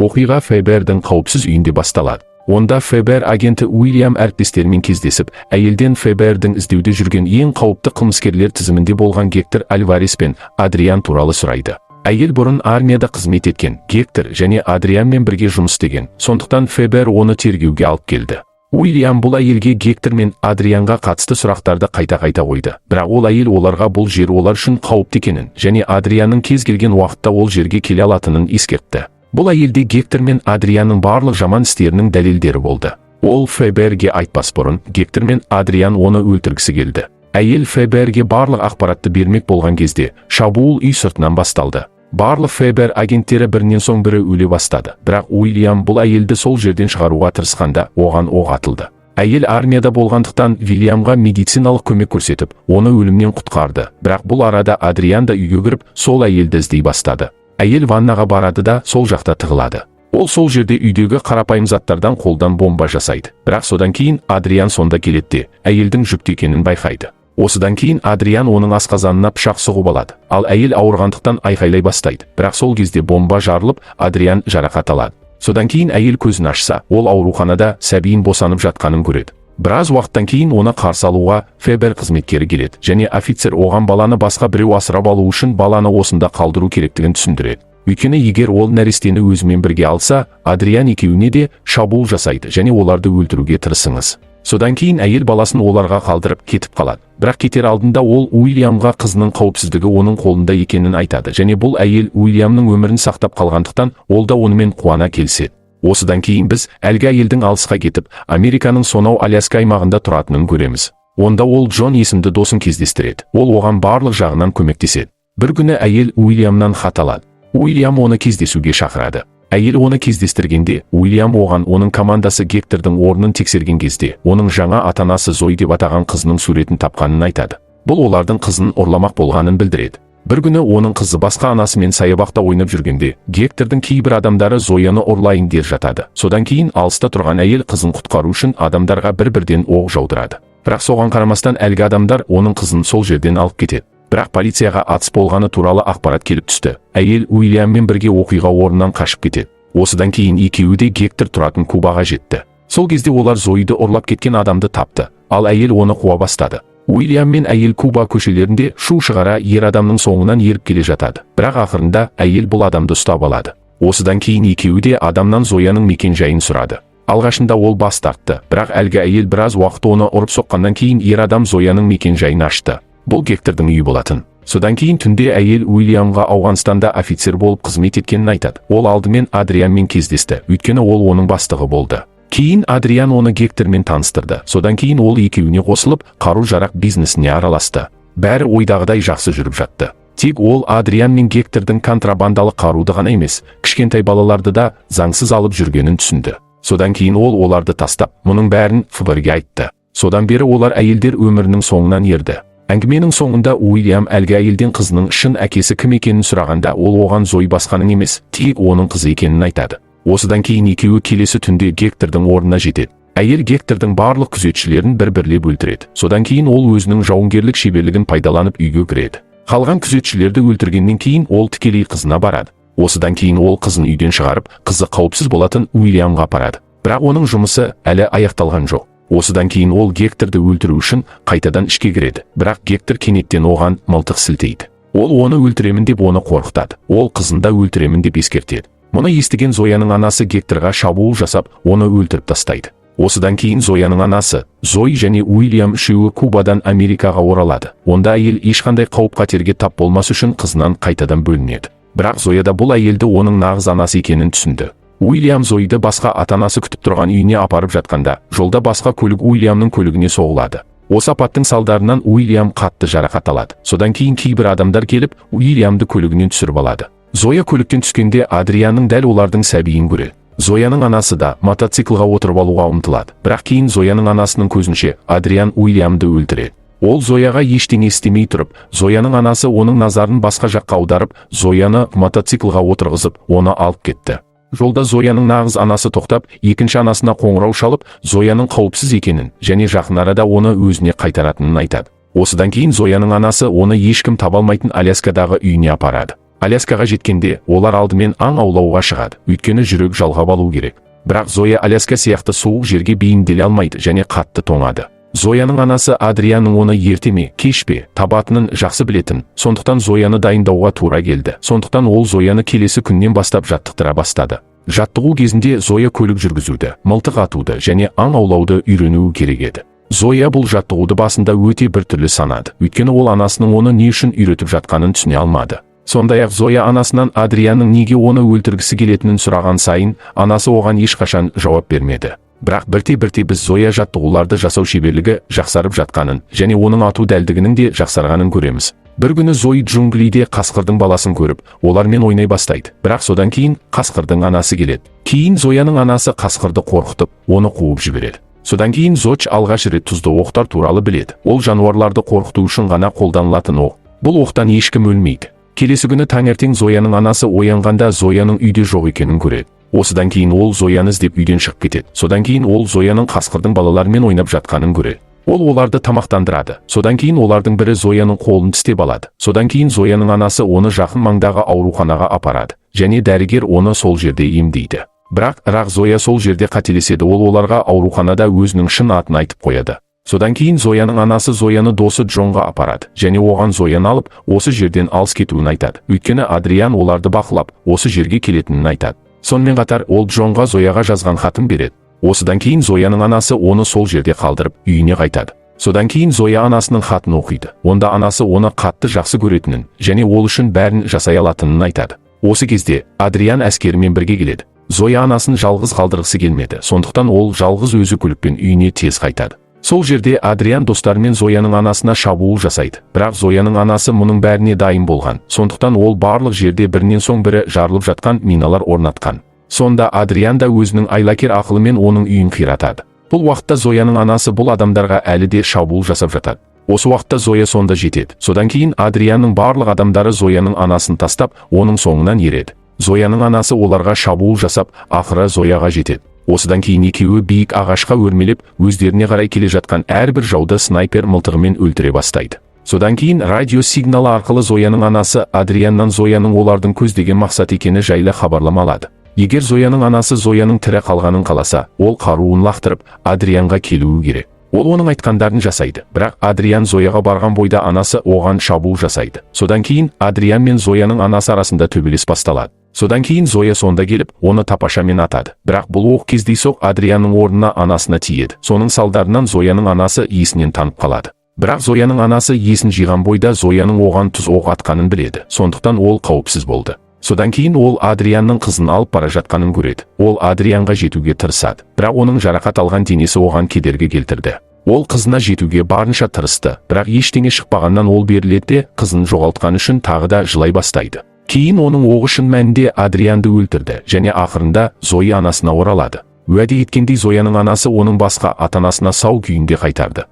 Оқиға ФБР-дің қауіпсіз үйінде басталады. Онда ФБР агенті Уильям әріптестерімен кездесіп, әйелден ФБР-дің іздеуде жүрген ең қауіпті қылмыскерлер тізімінде болған Гектор Альварес пен Адриан туралы сұрайды. Әйел бұрын армияда қызмет еткен, Гектор және Адрианмен бірге жұмыс істеген, сондықтан ФБР оны тергеуге алып келді. Уильям бұл әйелге Гектор мен Адрианға қатысты сұрақтарды қайта-қайта қойды. Бірақ ол әйел оларға бұл жер олар үшін қауіпті екенін және Адрианның кез келген уақытта ол жерге келе алатынын ескертті. Бұл әйелде Гектор мен Адрианның барлық жаман істерінің дәлелдері болды. Ол ФБР-ге айтпас бұрын, Гектор мен Адриан оны өлтіргісі келді. Әйел ФБР-ге барлық ақпаратты бермек болған кезде, шабуыл үй сыртынан басталды. Барлық ФБР агенттері бірінен соң бірі өле бастады. Бірақ Уильям бұл әйелді сол жерден шығаруға тырысқанда, оған оқ атылды. Әйел армияда болғандықтан Вильямға медициналық көмек көрсетіп, оны өлімнен құтқарды. Бірақ бұл арада Адриан да үйге кіріп, сол әйелді іздей бастады. Әйел ваннаға барады да сол жақта тығылады. Ол сол жерде үйдегі қарапайым заттардан қолдан бомба жасайды. Бірақ содан кейін Адриан сонда келеді де, әйелдің жүкті екенін байқайды. Осыдан кейін Адриан оның асқазанына пышақ сұғып алады. Ал әйел ауырғандықтан айқайлай бастайды. Бірақ сол кезде бомба жарылып, Адриан жарақат алады. Содан кейін әйел көзін ашса, ол ауруханада сәбиін босанып жатқанын көреді. Біраз уақыттан кейін оны қарсы алуға ФБР қызметкері келеді және офицер оған баланы басқа біреу асырап алу үшін баланы осында қалдыру керектігін түсіндіреді. Өйткені егер ол нәрестені өзімен бірге алса, Адриан екеуіне де шабуыл жасайды және оларды өлтіруге тырысыңыз. Содан кейін әйел баласын оларға қалдырып кетіп қалады. Бірақ кетер алдында ол Уильямға қызының қауіпсіздігі оның қолында екенін айтады және бұл әйел Уильямның өмірін сақтап қалғандықтан ол да онымен қуана келіседі. Осыдан кейін біз әлгі әйелдің алысқа кетіп, Американың сонау Аляска аймағында тұратынын көреміз. Онда ол Джон есімді досын кездестіреді. Ол оған барлық жағынан көмектеседі. Бір күні әйел Уильямнан хат алады. Уильям оны кездесуге шақырады. Әйел оны кездестіргенде, Уильям оған оның командасы Гектордың орнын тексерген кезде, оның жаңа ата-анасы Зои деп атаған қызының суретін тапқанын айтады. Бұл олардың қызын ұрламақ болғанын білдіреді. Бір күні оның қызы басқа анасымен саябақта ойнап жүргенде, Гектордың кейбір адамдары Зояны ұрлайын деп жатады. Содан кейін алыста тұрған әйел қызын құтқару үшін адамдарға бір-бірден оқ жаудырады. Бірақ соған қарамастан әлгі адамдар оның қызын сол жерден алып кетеді. Бірақ полицияға атыс болғаны туралы ақпарат келіп түсті. Әйел Уильяммен бірге оқиға орнынан қашып кетеді. Осыдан кейін екеуі де Гектор тұратын Кубаға жетті. Сол кезде олар Зоиды ұрлап кеткен адамды тапты, ал әйел оны қуа бастады. Уильям мен әйел Куба көшелерінде шу шығара ер адамның соңынан еріп келе жатады. Бірақ ақырында әйел бұл адамды ұстап алады. Осыдан кейін екеуі де адамнан Зояның мекен-жайын сұрады. Алғашында ол бас тартты, бірақ әлгі әйел біраз уақыт оны ұрып соққаннан кейін ер адам Зояның мекен-жайын ашты. Бұл Гектордың үйі болатын. Содан кейін түнде әйел Уильямға Ауғанстанда офицер болып қызмет еткенін айтады. Ол алдымен Адрианмен кездесті, өйткені ол оның бастығы болды. Кейін Адриан оны Гектормен таныстырды. Содан кейін ол екеуіне қосылып, қару-жарақ бизнесіне араласты. Бәрі ойдағыдай жақсы жүріп жатты. Тек ол Адриан мен Гектордың контрабандалық қаруды ғана емес, кішкентай балаларды да заңсыз алып жүргенін түсінді. Содан кейін ол оларды тастап, мұның бәрін ФБР-ге айтты. Содан бері олар әйелдер өмірінің соңынан ерді. Әңгіменің соңында Уильям әлгі әйелден қызының шын әкесі кім екенін сұрағанда, ол оған Зои басқаның емес, тек оның қызы екенін айтады. Осыдан кейін екеуі келесі түнде Гектордың орнына жетеді. Әйел Гектордың барлық күзетшілерін бір-бірлеп өлтіреді. Содан кейін ол өзінің жауынгерлік шеберлігін пайдаланып үйге кіреді. Қалған күзетшілерді өлтіргеннен кейін ол тікелей қызына барады. Осыдан кейін ол қызын үйден шығарып, қызы қауіпсіз болатын Уильямға апарады. Бірақ оның жұмысы әлі аяқталған жоқ. Осыдан кейін ол Гекторды өлтіру үшін қайтадан ішке кіреді. Бірақ Гектор кенеттен оған мылтық сілтейді. Ол оны өлтіремін деп оны қорқытады. Ол қызын да өлтіремін деп ескертеді. Мұны естіген Зояның анасы Гекторға шабуыл жасап, оны өлтіріп тастайды. Осыдан кейін Зояның анасы, Зои және Уильям үшеуі Кубадан Америкаға оралады. Онда әйел ешқандай қауіп-қатерге тап болмас үшін қызынан қайтадан бөлінеді. Бірақ Зоя да бұл әйелді оның нағыз анасы екенін түсінді. Уильям Зоиды басқа ата-анасы күтіп тұрған үйіне апарып жатқанда, жолда басқа көлік Уильямның көлігіне соғылады. Осы апаттың салдарынан Уильям қатты жарақат алады. Содан кейін кейбір адамдар келіп, Уильямды көлігінен түсіріп алады. Зоя көліктен түскенде Адрианның дәл олардың сәбиін көреді. Зояның анасы да мотоциклға отырып алуға ұмтылады. Бірақ кейін Зояның анасының көзінше Адриан Уильямды өлтіреді. Ол Зояға ештеңе істемей тұрып, Зояның анасы оның назарын басқа жаққа аударып, Зояны мотоциклға отырғызып, оны алып кетті. Жолда Зояның нағыз анасы тоқтап, екінші анасына қоңырау шалып, Зояның қауіпсіз екенін және жақын арада оны өзіне қайтаратынын айтады. Осыдан кейін Зояның анасы оны ешкім таба алмайтын Аляскадағы үйіне апарады. Аляскаға жеткенде, олар алдымен аң аулауға шығады, өйткені жүрек жалғап алу керек. Бірақ Зоя Аляска сияқты суық жерге бейімделе алмайды және қатты тоңады. Зояның анасы Адрианның оны ерте ме, кеш пе табатынын жақсы білетін, сондықтан Зояны дайындауға тура келді. Сондықтан ол Зояны келесі күннен бастап жаттықтыра бастады. Жаттығу кезінде Зоя көлік жүргізуді, мылтық атуды және аң аулауды үйренуі керек еді. Зоя бұл жаттығуды басында өте біртүрлі санады, өйткені ол анасының оны не үшін үйретіп жатқанын түсіне алмады. Сондай-ақ Зоя анасынан Адрианның неге оны өлтіргісі келетінін сұраған сайын, анасы оған ешқашан жауап бермеді. Бірақ бірте-бірте біз Зоя жаттығуларды жасау шеберлігі жақсарып жатқанын және оның ату дәлдігінің де жақсарғанын көреміз. Бір күні Зои джунглиде қасқырдың баласын көріп, олармен ойнай бастайды. Бірақ содан кейін қасқырдың анасы келеді. Кейін Зояның анасы қасқырды қорқытып, оны қуып жібереді. Содан кейін Зоч алғаш рет тұзды оқтар туралы біледі. Ол жануарларды қорқыту үшін ғана қолданылатын оқ. Бұл оқтан ешкім өлмейді. Келесі күні таңертең Зояның анасы оянғанда Зояның үйде жоқ екенін көреді. Осыдан кейін ол Зояны іздеп үйден шығып кетеді. Содан кейін ол Зояның қасқырдың балаларымен ойнап жатқанын көреді. Ол оларды тамақтандырады. Содан кейін олардың бірі Зояның қолын тістеп алады. Содан кейін Зояның анасы оны жақын маңдағы ауруханаға апарады. Және дәрігер оны сол жерде емдейді. Бірақ Зоя сол жерде қателеседі. Ол оларға ауруханада өзінің шын атын айтып қояды. Содан кейін Зояның анасы Зояны досы Джонға апарады және оған Зояны алып, осы жерден алыс кетуін айтады. Өйткені Адриан оларды бақылап, осы жерге келетінін айтады. Сонымен қатар ол Джонға Зояға жазған хатын береді. Осыдан кейін Зояның анасы оны сол жерде қалдырып, үйіне қайтады. Содан кейін Зоя анасының хатын оқиды. Онда анасы оны қатты жақсы көретінін және ол үшін бәрін жасай алатынын айтады. Осы кезде Адриан әскерімен бірге келеді. Зоя анасын жалғыз қалдырғысы келмеді. Сондықтан ол жалғыз өзі көлікпен үйіне тез қайтады. Сол жерде Адриан достарымен Зояның анасына шабуыл жасайды. Бірақ Зояның анасы мұның бәріне дайын болған. Сондықтан ол барлық жерде бірінен соң бірі жарылып жатқан миналар орнатқан. Сонда Адриан да өзінің айлакер ақылымен оның үйін қиратады. Бұл уақытта Зояның анасы бұл адамдарға әлі де шабуыл жасап жатады. Осы уақытта Зоя сонда жетеді. Содан кейін Адрианның барлық адамдары Зояның анасын тастап, оның соңынан ереді. Зояның анасы оларға шабуыл жасап, ақыры Зояға жетеді. Осыдан кейін екеуі биік ағашқа өрмелеп, өздеріне қарай келе жатқан әрбір жауды снайпер мылтығымен өлтіре бастайды. Содан кейін радио сигналы арқылы Зояның анасы Адрианнан Зояның олардың көздеген мақсат екені жайлы хабарлама алады. Егер Зояның анасы Зояның тірі қалғанын қаласа, ол қаруын лақтырып, Адрианға келуі керек. Ол оның айтқандарын жасайды. Бірақ Адриан Зояға барған бойда анасы оған шабуыл жасайды. Содан кейін Адриан мен Зояның анасы арасында төбелес басталады. Содан кейін Зоя сонда келіп, оны тапашамен атады. Бірақ бұл оқ кездейсоқ Адрианның орнына анасына тиеді. Соның салдарынан Зояның анасы есінен танып қалады. Бірақ Зояның анасы есін жиған бойда Зояның оған тұз оқ атқанын біледі. Сондықтан ол қауіпсіз болды. Содан кейін ол Адрианның қызын алып бара жатқанын көреді. Ол Адрианға жетуге тырысады. Бірақ оның жарақат алған денесі оған кедергі келтірді. Ол қызына жетуге барынша тырысты. Бірақ ештеңе шықпағаннан ол беріледі де қызын жоғалтқан үшін тағы да жылай бастайды. Кейін оның оғы шын мәнінде Адрианды өлтірді және ақырында Зоя анасына оралады. Уәде еткендей Зояның анасы оның басқа ата-анасына сау күйінде қайтарды.